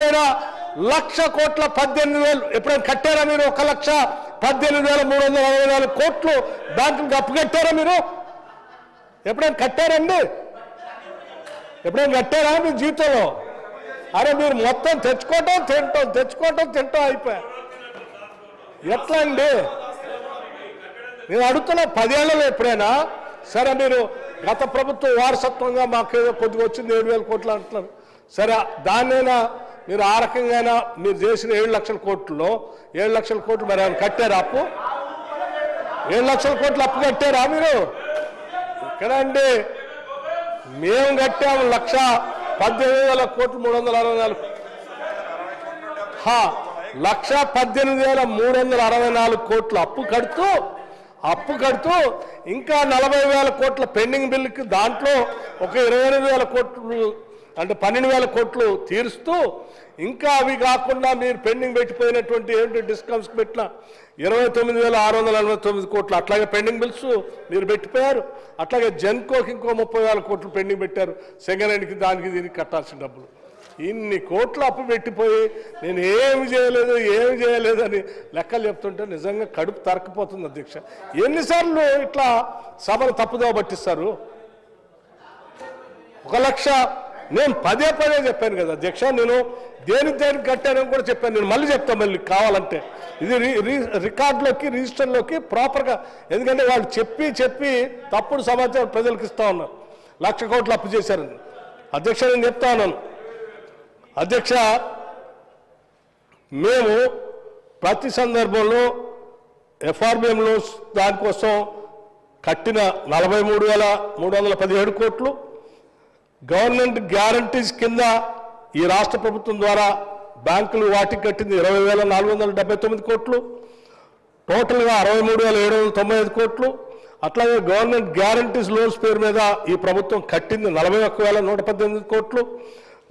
లక్ష కోట్ల 18,000 ఎప్పుడైనా కట్టారా మీరు? 1,18,364 కోట్లు బ్యాంకులకు అప్పు కట్టారా మీరు? ఎప్పుడైనా కట్టారండి? ఎప్పుడైనా కట్టారా మీ జీవితంలో? అరే మీరు మొత్తం తెచ్చుకోవటం తింటాం అయిపోయా. ఎట్లా అండి? నేను అడుగుతున్నా 10 ఏళ్లలో ఎప్పుడైనా సరే మీరు గత ప్రభుత్వం వారసత్వంగా మాకేదో కొద్దిగా వచ్చింది 7,000 కోట్లు అంటున్నారు. సరే దాన్నైనా మీరు ఆ రకంగా మీరు చేసిన 7 లక్షల కోట్లలో 7 లక్షల కోట్లు మరి ఆయన కట్టారా అప్పు? 7 లక్షల కోట్లు అప్పు కట్టారా మీరు? ఇక్కడ అండి మేము కట్టాము 1,18,000 కోట్లు 364 1,18,364 కోట్లు అప్పు కడుతూ ఇంకా 40,000 కోట్ల పెండింగ్ బిల్లుకి దాంట్లో ఒక 28,000 కోట్లు అంటే 12,000 కోట్లు తీరుస్తూ ఇంకా అవి కాకుండా మీరు పెండింగ్ పెట్టిపోయినటువంటి ఏంటి డిస్కౌంట్స్కి పెట్టిన 29,649 కోట్లు అట్లాగే పెండింగ్ బిల్స్ మీరు పెట్టిపోయారు. అట్లాగే జెన్కోకి ఇంకో 30,000 కోట్లు పెండింగ్ పెట్టారు. సెకండ్ హ్యాండ్కి దానికి దీనికి కట్టాల్సిన డబ్బులు ఇన్ని కోట్లు అప్పు పెట్టిపోయి నేను ఏమి చేయలేదు అని లెక్కలు చెప్తుంటే నిజంగా కడుపు తరకపోతుంది అధ్యక్ష. ఎన్నిసార్లు ఇట్లా సభను తప్పుదోవ పట్టిస్తారు? 1 లక్ష నేను పదే చెప్పాను కదా అధ్యక్ష. నేను దేనికి కట్టానని కూడా చెప్పాను. నేను మళ్ళీ చెప్తాను మళ్ళీ కావాలంటే. ఇది రికార్డులోకి రిజిస్టర్లోకి ప్రాపర్గా, ఎందుకంటే వాళ్ళు చెప్పి తప్పుడు సమాచారం ప్రజలకు ఇస్తా ఉన్నారు. 1,00,000 కోట్లు అప్పు చేశారని. అధ్యక్ష నేను చెప్తా ఉన్నాను అధ్యక్ష, మేము ప్రతి సందర్భంలో ఎఫ్ఆర్బిఎంలో దానికోసం కట్టిన 43,317 కోట్లు, గవర్నమెంట్ గ్యారంటీస్ కింద ఈ రాష్ట్ర ప్రభుత్వం ద్వారా బ్యాంకులు వాటికి కట్టింది 20,479 కోట్లు, టోటల్గా 63,795 కోట్లు. అట్లాగే గవర్నమెంట్ గ్యారంటీస్ లోన్స్ పేరు మీద ఈ ప్రభుత్వం కట్టింది 41,118 కోట్లు.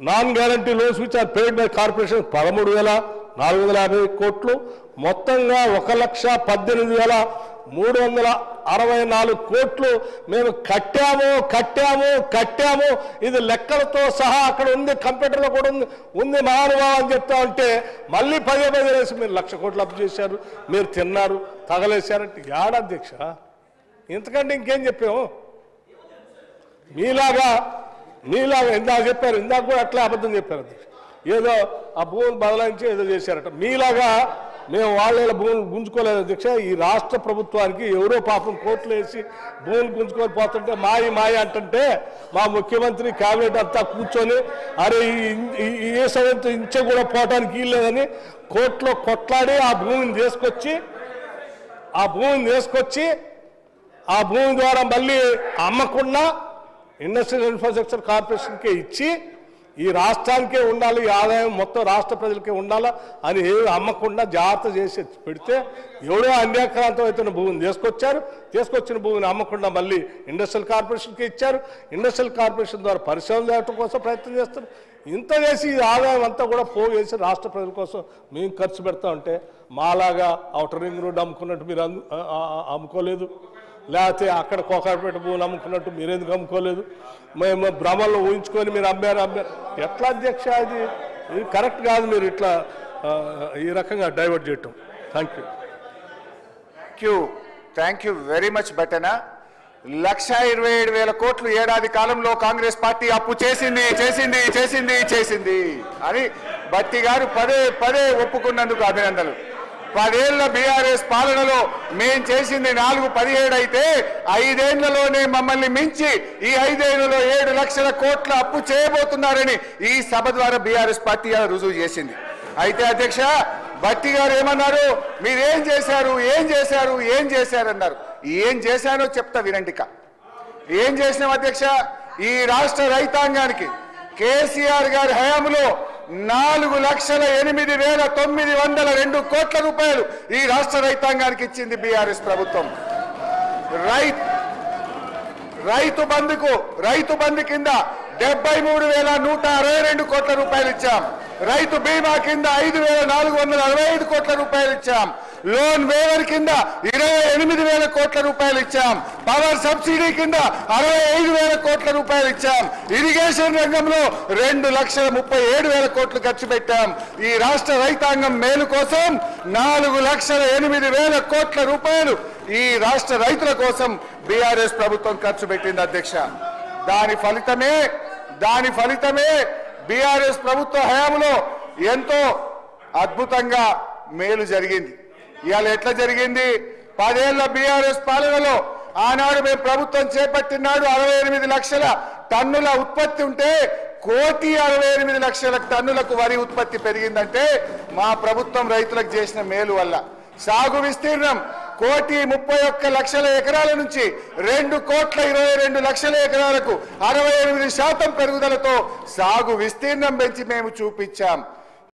Non guarantee loans which are paid by corporation 13,450 కోట్లు. మొత్తంగా 1,18,364 కోట్లు మేము కట్టాము. ఇది లెక్కలతో సహా అక్కడ ఉంది, కంప్యూటర్లో కూడా ఉంది మహానుభావం అని చెప్తా ఉంటే మళ్ళీ పదే వేసి మీరు 1,00,000 కోట్లు అప్పు చేశారు, మీరు తిన్నారు, తగలేశారంటే ఏడాధ్యక్ష ఇంతకంటే ఇంకేం చెప్పాము? మీలాగా ఇందాక చెప్పారు, ఇందాక కూడా అట్లా అబద్ధం చెప్పారు అధ్యక్ష. ఏదో ఆ భూమిని బదలాయించి ఏదో చేశారట. మీలాగా మేము వాళ్ళ భూములు గుంజుకోలేదు అధ్యక్ష. ఈ రాష్ట్ర ప్రభుత్వానికి ఎవరో పాపం కోట్లు వేసి భూములు గుంజుకొని పోతుంటే మాయ అంటుంటే మా ముఖ్యమంత్రి క్యాబినెట్ అంతా కూర్చొని అరే ఏ సమయంతో ఇంచే కూడా పోవటానికి వీల్లేదని కోర్టులో కొట్లాడి ఆ భూమిని తీసుకొచ్చి ఆ భూమి ద్వారా మళ్ళీ అమ్మకుండా ఇండస్ట్రియల్ ఇన్ఫ్రాస్ట్రక్చర్ కార్పొరేషన్కే ఇచ్చి ఈ రాష్ట్రానికే ఉండాలి, ఈ ఆదాయం మొత్తం రాష్ట్ర ప్రజలకే ఉండాలా అని అమ్మకుండా జాగ్రత్త చేసి పెడితే ఎవడో అన్యాక్రాంతం అవుతున్న భూమిని తీసుకొచ్చిన భూమిని అమ్మకుండా మళ్ళీ ఇండస్ట్రియల్ కార్పొరేషన్కి ఇచ్చారు. ఇండస్ట్రియల్ కార్పొరేషన్ ద్వారా పరిశ్రమలు తేవటం కోసం ప్రయత్నం చేస్తారు. ఇంత చేసి ఈ ఆదాయం అంతా కూడా పోగేసి రాష్ట్ర ప్రజల కోసం మేము ఖర్చు పెడతా ఉంటే మాలాగా ఔటర్ రింగ్ రోడ్ అమ్ముకున్నట్టు మీరు అమ్ముకోలేదు, లేకపోతే అక్కడ కోకాపేట భూములు అమ్ముకున్నట్టు మీరెందుకు అమ్ముకోలేదు? మేము భ్రమల్లో ఊహించుకొని మీరు అమ్మారు. ఎట్లా అధ్యక్ష? ఇది కరెక్ట్ కాదు. మీరు ఇట్లా ఈ రకంగా డైవర్ట్ చేయటం. Thank you very much. బట్టనా 1,27,000 కోట్లు ఏడాది కాలంలో కాంగ్రెస్ పార్టీ అప్పు చేసింది అని బట్టి గారు పదే ఒప్పుకున్నందుకు అభినందనలు. 10 ఏళ్ల బీఆర్ఎస్ పాలనలో మేం చేసింది 417 అయితే 5 ఏళ్లలోనే మమ్మల్ని మించి ఈ 5 ఏళ్లలో 7 లక్షల కోట్ల అప్పు చేయబోతున్నారని ఈ సభ ద్వారా బీఆర్ఎస్ పార్టీ రుజువు చేసింది. అయితే అధ్యక్ష బట్టి గారు ఏమన్నారు? మీరేం చేశారు అన్నారు. ఏం చేశానో చెప్తా వినండిక. ఏం చేసినాం అధ్యక్ష? ఈ రాష్ట్ర రైతాంగానికి కేసీఆర్ గారి హయాంలో 4,08,902 కోట్ల రూపాయలు ఈ రాష్ట్ర రైతాంగానికి ఇచ్చింది బీఆర్ఎస్ ప్రభుత్వం. రైతు బంధు కింద 73,162 కోట్ల రూపాయలు ఇచ్చాం. రైతు బీమా కింద 5,465 కోట్ల రూపాయలు ఇచ్చాం. లోన్ వేవర్ కింద 28,000 కోట్ల రూపాయలు ఇచ్చాం. పవర్ సబ్సిడీ కింద 65,000 కోట్ల రూపాయలు ఇచ్చాం. ఇరిగేషన్ రంగంలో 2,37,000 కోట్లు ఖర్చు పెట్టాం. ఈ రాష్ట్ర రైతాంగం మేలు కోసం 4,08,000 కోట్ల రూపాయలు ఈ రాష్ట్ర రైతుల కోసం బీఆర్ఎస్ ప్రభుత్వం ఖర్చు పెట్టింది అధ్యక్ష. దాని ఫలితమే బీఆర్ఎస్ ప్రభుత్వ హయాంలో ఎంతో అద్భుతంగా మేలు జరిగింది. ఇవాళ ఎట్లా జరిగింది? 10 ఏళ్ల బీఆర్ఎస్ పాలనలో ఆనాడు మేము ప్రభుత్వం చేపట్టినాడు 68 లక్షల టన్నుల ఉత్పత్తి ఉంటే 1,68,00,000 టన్నులకు వరి ఉత్పత్తి పెరిగిందంటే మా ప్రభుత్వం రైతులకు చేసిన మేలు వల్ల. సాగు విస్తీర్ణం 1,31,00,000 ఎకరాల నుంచి 2,22,00,000 ఎకరాలకు 68% పెరుగుదలతో సాగు విస్తీర్ణం పెంచి మేము చూపించాం.